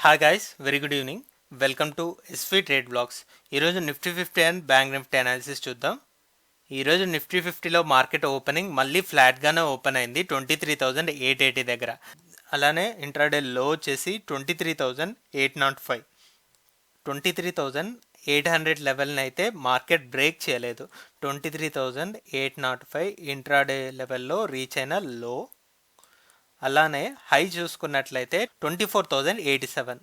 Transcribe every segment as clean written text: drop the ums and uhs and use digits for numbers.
Hi guys, very good evening. Welcome to SV trade blogs. ఈరోజు Nifty 50 and bank Nifty analysis చూద్దాం. ఈరోజు Nifty 50లో market opening మళ్ళీ ఫ్లాట్గానే open అయింది 23,880 దగ్గర. అలానే ఇంట్రాడే లో వచ్చేసి 23,805. 23,800 లెవెల్ని అయితే మార్కెట్ బ్రేక్ చేయలేదు. 23,805 ఇంట్రాడే లెవెల్లో రీచ్ అయిన లో. అలానే హై చూసుకున్నట్లయితే 24,087.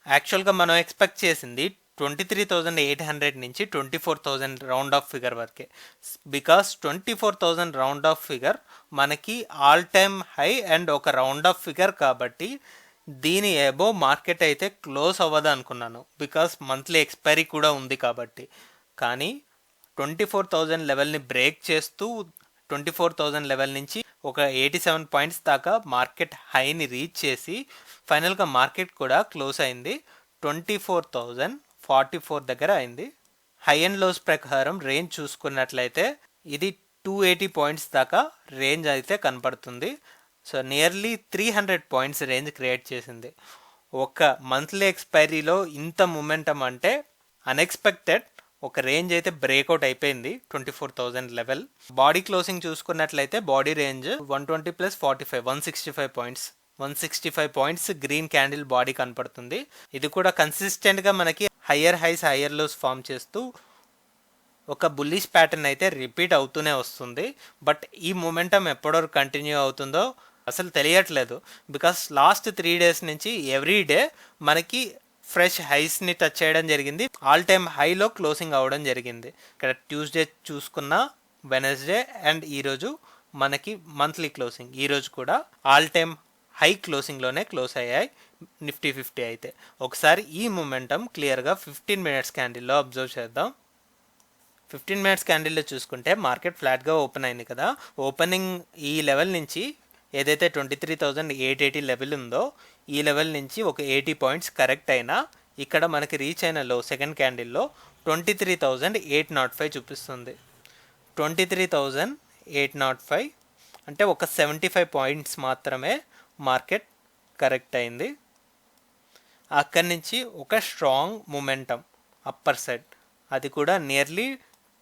యాక్చువల్గా మనం ఎక్స్పెక్ట్ చేసింది 23,800 నుంచి 24,000 రౌండ్ ఆఫ్ ఫిగర్ వరకే. బికాస్ 24,000 రౌండ్ ఆఫ్ ఫిగర్ మనకి ఆల్ టైమ్ హై అండ్ ఒక రౌండ్ ఆఫ్ ఫిగర్ కాబట్టి దీని ఎబో మార్కెట్ అయితే క్లోజ్ అవ్వదు అనుకున్నాను, బికాస్ మంత్లీ ఎక్స్పైరీ కూడా ఉంది కాబట్టి. కానీ 24,000 లెవెల్ని బ్రేక్ చేస్తూ 24,000 లెవెల్ నుంచి ఒక 87 పాయింట్స్ దాకా మార్కెట్ హైని రీచ్ చేసి ఫైనల్గా మార్కెట్ కూడా క్లోజ్ అయింది 24,044 దగ్గర అయింది. హై అండ్ లోస్ ప్రకారం రేంజ్ చూసుకున్నట్లయితే ఇది 280 పాయింట్స్ దాకా రేంజ్ అయితే కనపడుతుంది. So nearly 300 points range create చేసింది. ఒక మంత్లీ ఎక్స్పైరీలో ఇంత మూమెంటం అంటే అన్ఎక్స్పెక్టెడ్. ఒక రేంజ్ అయితే బ్రేక్అవుట్ అయిపోయింది 24,000 లెవెల్. బాడీ క్లోజింగ్ చూసుకున్నట్లయితే body range 120 + 45 165 points. 165 points green candle body కనపడుతుంది. ఇది కూడా కన్సిస్టెంట్గా మనకి higher highs higher lows form చేస్తూ ఒక బుల్లిష్ ప్యాటర్న్ అయితే రిపీట్ అవుతూనే వస్తుంది. బట్ ఈ మూమెంటం ఎప్పటివరకు కంటిన్యూ అవుతుందో అసలు తెలియట్లేదు. బికాస్ లాస్ట్ 3 డేస్ నుంచి ఎవ్రీ డే మనకి ఫ్రెష్ హైస్ని టచ్ చేయడం జరిగింది. ఆల్ టైమ్ హైలో క్లోజింగ్ అవ్వడం జరిగింది. ఇక్కడ ట్యూస్డే చూసుకున్న, వెనస్డే అండ్ ఈరోజు మనకి మంత్లీ క్లోజింగ్. ఈరోజు కూడా ఆల్ టైమ్ హై క్లోజింగ్లోనే క్లోజ్ అయ్యాయి నిఫ్టీ 50 అయితే. ఒకసారి ఈ మూమెంటం క్లియర్గా 15 మినిట్స్ క్యాండిల్లో అబ్జర్వ్ చేద్దాం. 15 మినిట్స్ క్యాండిల్లో చూసుకుంటే మార్కెట్ ఫ్లాట్గా ఓపెన్ అయింది కదా. ఓపెనింగ్ ఈ లెవెల్ నుంచి ఏదైతే 23,880 లెవెల్ ఉందో ఈ లెవెల్ నుంచి ఒక 80 పాయింట్స్ కరెక్ట్ అయినా ఇక్కడ మనకి రీచ్ అయిన లో సెకండ్ క్యాండిల్లో 23,805 చూపిస్తుంది. 23,805 అంటే ఒక 75 పాయింట్స్ మాత్రమే మార్కెట్ కరెక్ట్ అయింది. అక్కడి నుంచి ఒక స్ట్రాంగ్ మూమెంటం అప్పర్ సైడ్, అది కూడా నియర్లీ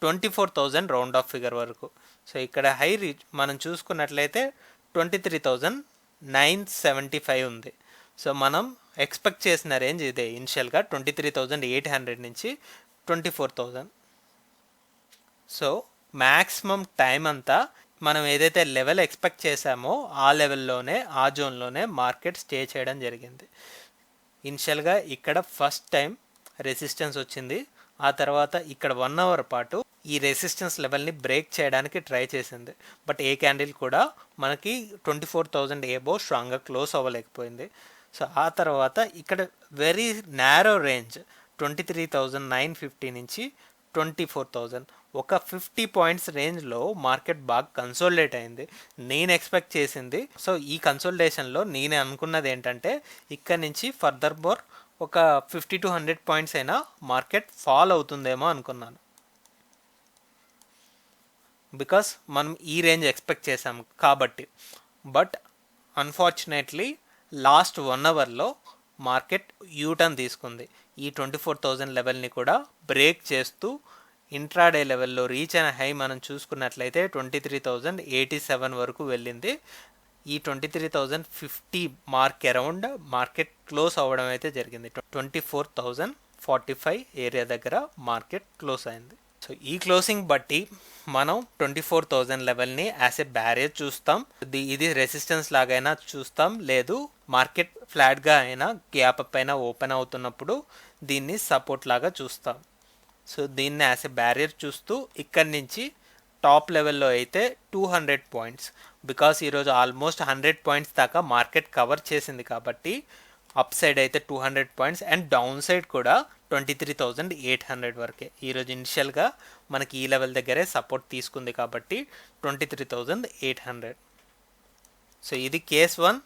24,000 రౌండ్ ఆఫ్ ఫిగర్ వరకు. సో ఇక్కడ హై రీచ్ మనం చూసుకున్నట్లయితే 23,975 ఉంది. సో మనం ఎక్స్పెక్ట్ చేసిన రేంజ్ ఇదే ఇనిషియల్గా 23,800 నుంచి 24,000. సో మ్యాక్సిమం టైం అంతా మనం ఏదైతే లెవెల్ ఎక్స్పెక్ట్ చేసామో ఆ లెవెల్లోనే, ఆ జోన్లోనే మార్కెట్ స్టే చేయడం జరిగింది. ఇనిషియల్గా ఇక్కడ ఫస్ట్ టైం రెసిస్టెన్స్ వచ్చింది. ఆ తర్వాత ఇక్కడ 1 అవర్ పాటు ఈ రెసిస్టెన్స్ లెవెల్ని బ్రేక్ చేయడానికి ట్రై చేసింది. బట్ ఏ క్యాండిల్ కూడా మనకి 24,000 ఏబో స్ట్రాంగ్గా క్లోజ్ అవ్వలేకపోయింది. సో ఆ తర్వాత ఇక్కడ వెరీ నారో రేంజ్ 23,950 నుంచి 24,000 ఒక 50 పాయింట్స్ రేంజ్లో మార్కెట్ బాగా కన్సోలిడేట్ అయింది. నేను ఎక్స్పెక్ట్ చేసింది, సో ఈ కన్సోలిడేషన్లో నేను అనుకున్నది ఏంటంటే ఇక్కడ నుంచి ఫర్దర్ మోర్ ఒక 50 to 100 పాయింట్స్ అయినా మార్కెట్ ఫాల్ అవుతుందేమో అనుకున్నాను. బికాస్ మనం ఈ రేంజ్ ఎక్స్పెక్ట్ చేసాం కాబట్టి. బట్ అన్ఫార్చునేట్లీ లాస్ట్ 1 అవర్లో మార్కెట్ యూటర్న్ తీసుకుంది. ఈ 24,000 లెవెల్ని కూడా బ్రేక్ చేస్తూ ఇంట్రాడే లెవెల్లో రీచ్ అయిన హై మనం చూసుకున్నట్లయితే 23,087 వరకు వెళ్ళింది. ఈ 23,050 మార్క్ అరౌండ్ మార్కెట్ క్లోజ్ అవ్వడం అయితే జరిగింది. 24,045 ఏరియా దగ్గర మార్కెట్ క్లోజ్ అయింది. సో ఈ క్లోజింగ్ బట్టి మనం 24,000 లెవెల్ని యాజ్ ఎ బ్యారియర్ చూస్తాం. ఇది రెసిస్టెన్స్ లాగైనా చూస్తాం, లేదు మార్కెట్ ఫ్లాట్గా అయినా గ్యాప్ అప్ అయినా ఓపెన్ అవుతున్నప్పుడు దీన్ని సపోర్ట్ లాగా చూస్తాం. సో దీన్ని యాజ్ ఎ బ్యారియర్ చూస్తూ ఇక్కడి నుంచి టాప్ లెవెల్లో అయితే 200 పాయింట్స్, బికాస్ ఈరోజు ఆల్మోస్ట్ 100 పాయింట్స్ దాకా మార్కెట్ కవర్ చేసింది కాబట్టి అప్ సైడ్ అయితే 200 పాయింట్స్ అండ్ డౌన్ సైడ్ కూడా 23,800 వరకే. ఈరోజు ఇనిషియల్గా మనకి ఈ లెవెల్ దగ్గరే సపోర్ట్ తీసుకుంది కాబట్టి 23,800. సో ఇది కేస్ 1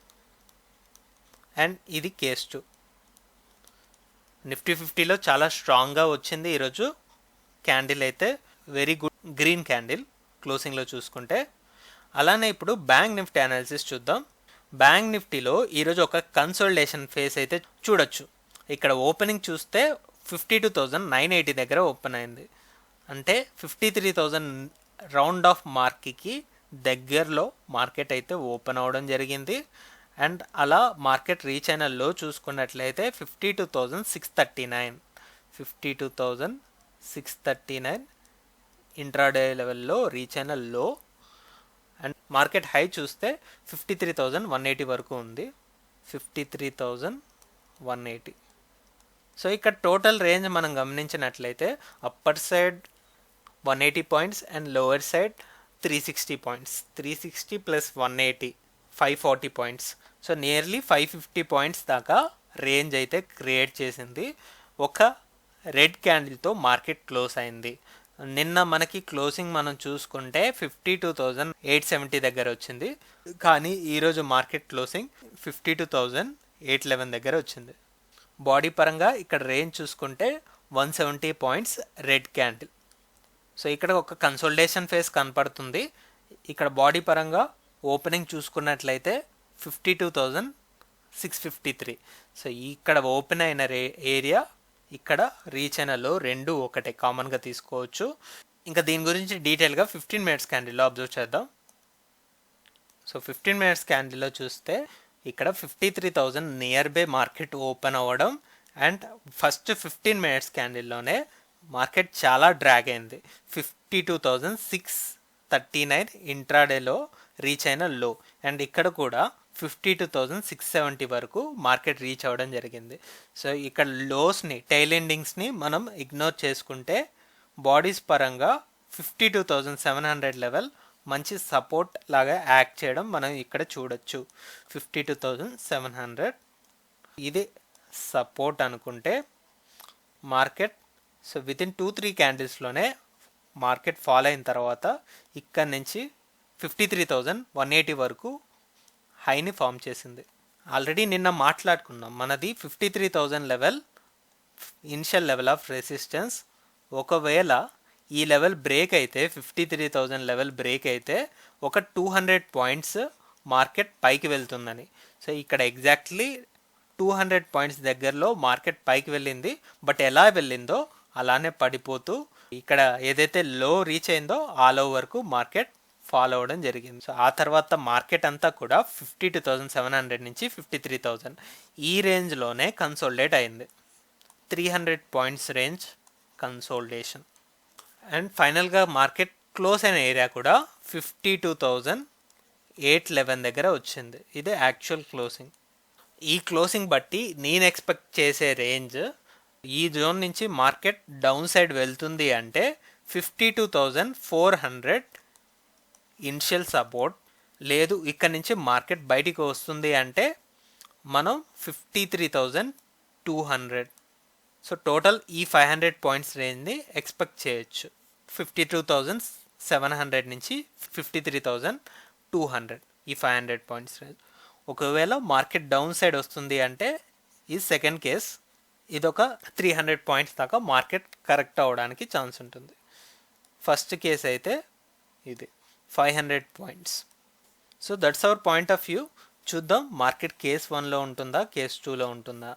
అండ్ ఇది కేస్ 2. నిఫ్టీ 50లో చాలా స్ట్రాంగ్గా వచ్చింది ఈరోజు క్యాండిల్ అయితే, వెరీ గుడ్ గ్రీన్ క్యాండిల్ క్లోజింగ్లో చూసుకుంటే. అలానే ఇప్పుడు బ్యాంక్ నిఫ్టీ అనాలిసిస్ చూద్దాం. బ్యాంక్ నిఫ్టీలో ఈరోజు ఒక కన్సోలిడేషన్ ఫేస్ అయితే చూడొచ్చు. ఇక్కడ ఓపెనింగ్ చూస్తే 52,980 దగ్గర ఓపెన్ అయింది. అంటే 53,000 రౌండ్ ఆఫ్ మార్క్కి దగ్గరలో మార్కెట్ అయితే ఓపెన్ అవ్వడం జరిగింది. అండ్ అలా మార్కెట్ రీచ్ అయిన లో చూసుకున్నట్లయితే 52,639 ఇంట్రాడే లెవెల్లో రీచ్ అయిన లో. అండ్ మార్కెట్ హై చూస్తే 53,180 వరకు ఉంది. 53,180. సో ఇక్కడ టోటల్ రేంజ్ మనం గమనించినట్లయితే upper side 180 points and lower side 360 points. 360 plus 180 540 points. So nearly 550 points దాకా రేంజ్ అయితే క్రియేట్ చేసింది. ఒక రెడ్ క్యాండిల్తో మార్కెట్ క్లోజ్ అయింది. నిన్న మనకి క్లోజింగ్ మనం చూసుకుంటే 52,870 దగ్గర వచ్చింది. కానీ ఈరోజు మార్కెట్ క్లోజింగ్ 52,811 దగ్గర వచ్చింది. బాడీ పరంగా ఇక్కడ రేంజ్ చూసుకుంటే 170 పాయింట్స్ రెడ్ క్యాండిల్. సో ఇక్కడ ఒక కన్సోలిడేషన్ ఫేస్ కనపడుతుంది. ఇక్కడ బాడీ పరంగా ఓపెనింగ్ చూసుకున్నట్లయితే 52,653. సో ఇక్కడ ఓపెన్ అయిన ఏరియా, ఇక్కడ రీచ్ అయిన లో రెండు ఒకటే కామన్గా తీసుకోవచ్చు. ఇంకా దీని గురించి డీటెయిల్గా 15 మినిట్స్ క్యాండిల్లో అబ్జర్వ్ చేద్దాం. సో 15 మినిట్స్ క్యాండిల్లో చూస్తే ఇక్కడ 53,000 నియర్ బై మార్కెట్ ఓపెన్ అవ్వడం. అండ్ ఫస్ట్ 15 మినిట్స్ క్యాండిల్లోనే మార్కెట్ చాలా డ్రాగ్ అయింది. 52,639 ఇంట్రాడేలో రీచ్ అయిన లో. అండ్ ఇక్కడ కూడా 52,670 వరకు మార్కెట్ రీచ్ అవ్వడం జరిగింది. సో ఇక్కడ లోస్ని, టైల్ ఎండింగ్స్ని మనం ఇగ్నోర్ చేసుకుంటే బాడీస్ పరంగా 52,700 లెవెల్ మంచి సపోర్ట్ లాగా యాక్ట్ చేయడం మనం ఇక్కడ చూడొచ్చు. 52,700 ఇది సపోర్ట్ అనుకుంటే మార్కెట్ సో వితిన్ 2-3 క్యాండిల్స్లోనే మార్కెట్ ఫాల్ అయిన తర్వాత ఇక్కడ నుంచి 53,180 వరకు హైని ఫామ్ చేసింది. ఆల్రెడీ నిన్న మాట్లాడుకున్నాం, మనది 53,000 level initial level of resistance. ఒకవేళ ఈ లెవెల్ బ్రేక్ అయితే 53,000 లెవెల్ బ్రేక్ అయితే ఒక 200 పాయింట్స్ మార్కెట్ పైకి వెళ్తుందని. సో ఇక్కడ ఎగ్జాక్ట్లీ 200 పాయింట్స్ దగ్గరలో మార్కెట్ పైకి వెళ్ళింది. బట్ ఎలా వెళ్ళిందో అలానే పడిపోతూ ఇక్కడ ఏదైతే లో రీచ్ అయిందో ఆ లో వరకు మార్కెట్ ఫాలో అవ్వడం జరిగింది. సో ఆ తర్వాత మార్కెట్ అంతా కూడా 52,700 నుంచి 53,000 ఈ రేంజ్లోనే కన్సోలిడేట్ అయింది. 300 పాయింట్స్ రేంజ్ కన్సోలిడేషన్. అండ్ ఫైనల్గా మార్కెట్ క్లోజ్ అయిన ఏరియా కూడా 52,811 దగ్గర వచ్చింది. ఇదే యాక్చువల్ క్లోజింగ్. ఈ క్లోజింగ్ బట్టి నేను ఎక్స్పెక్ట్ చేసే రేంజ్, ఈ జోన్ నుంచి మార్కెట్ డౌన్ సైడ్ వెళ్తుంది అంటే 52,400 ఇనిషియల్ సపోర్ట్. లేదు ఇక్కడ నుంచి మార్కెట్ బయటికి వస్తుంది అంటే మనం 53,200. సో టోటల్ ఈ 500 పాయింట్స్ రేంజ్ని ఎక్స్పెక్ట్ చేయొచ్చు. 52,700 నుంచి 53,200 ఈ 500 పాయింట్స్ రేంజ్. ఒకవేళ మార్కెట్ డౌన్ సైడ్ వస్తుంది అంటే ఈ సెకండ్ కేస్, ఇదొక 300 పాయింట్స్ దాకా మార్కెట్ కరెక్ట్ అవ్వడానికి ఛాన్స్ ఉంటుంది. ఫస్ట్ కేస్ అయితే ఇది 500 points. So that's our point of view. చూద్దాం మార్కెట్ కేస్ 1లో ఉంటుందా, కేస్ 2లో ఉంటుందా.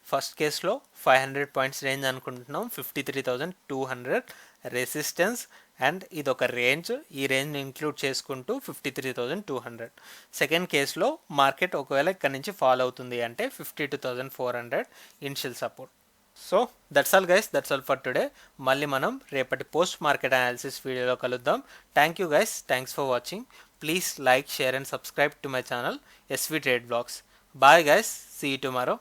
ఫస్ట్ కేస్లో 500 పాయింట్స్ రేంజ్ అనుకుంటున్నాం, 53,200 రెసిస్టెన్స్ అండ్ ఇదొక రేంజ్. ఈ రేంజ్ ఇంక్లూడ్ చేసుకుంటూ 53,200. సెకండ్ కేస్లో మార్కెట్ ఒకవేళ ఇక్కడ నుంచి ఫాలో అవుతుంది అంటే 52,400 initial support. So that's all guys, that's all for today. మళ్ళీ మనం రేపటి పోస్ట్ మార్కెట్ అనాలిసిస్ వీడియోలో కలుద్దాం. Thank you guys, thanks for watching. Please like, share and subscribe to my channel SV Trade Vlogs. Bye guys, see you tomorrow.